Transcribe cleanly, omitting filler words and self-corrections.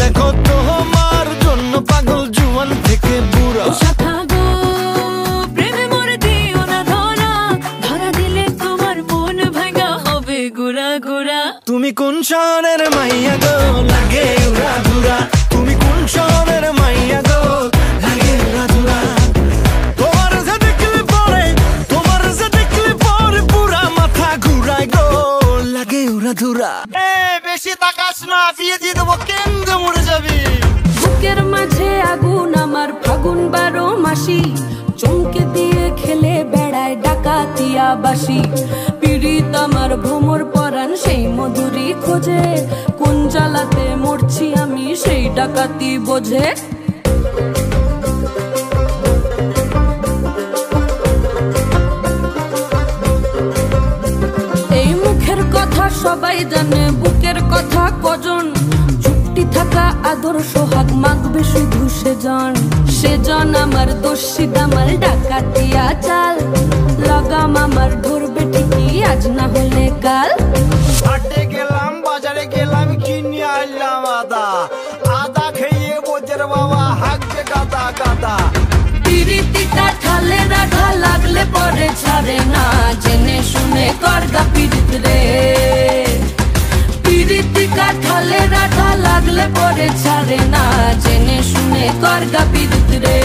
দেখো তোমার জন্য পাগল জুয়ান থেকে বুড়া। প্রেমে মরে দিও না ধরা, ধরা দিলে তোমার মন ভাঙা হবে গুড়া গুড়া। তুমি কোন শহরের মাইয়া গো লাগে উড়া ধুরা, তুমি কোন শহরের মাইয়া গো লাগে উড়া ধুরা। তোমার যে দেখলে পরে, তোমার যে দেখলে পরে পুরা মাথা ঘুরায় গো লাগে উড়া ধুরা। বেশি তাকাস না, বিয়ে দিয়ে দেবো কেন্দ্রে মরে যাবি। বুকের মাঝে আগুন আমার ফাগুন 12 মাসি, চমকে দিয়ে খেলে বেড়ায় ডাকাতিয়া বাসি। পীড়িত আমার ভ্রমর পরাণ সেই মধুরী খোঁজে, কোন জ্বালাতে মরছি আমি সেই ডাকাতি বোঝে। এই মুখের কথা সবাই জানে, বুকের কথা কজন, চুপটি থাকা আদর সোহাগ মাগবে শুধু সেজন। সেজন আমার দোষী দামাল ডাকাতিয়া চাল, লাগাম আমার ধরবে ঠিকই আজ না হলে কাল। হাটে গেলাম বাজারে গেলাম কিনে আনলাম আদা, আদা খেয়ে বোঝের বাবা হাঁকবে গাদা গাদা। পিরিতিটা ঠালে রাখা লাগলে পরে ছাড়ে না, জেনে শুনে করগা পিরিত রে। পিরিতি কাঠালে রাখা লাগলে পরে ছাড়ে না, জেনে শুনে করগা পিরিত রে।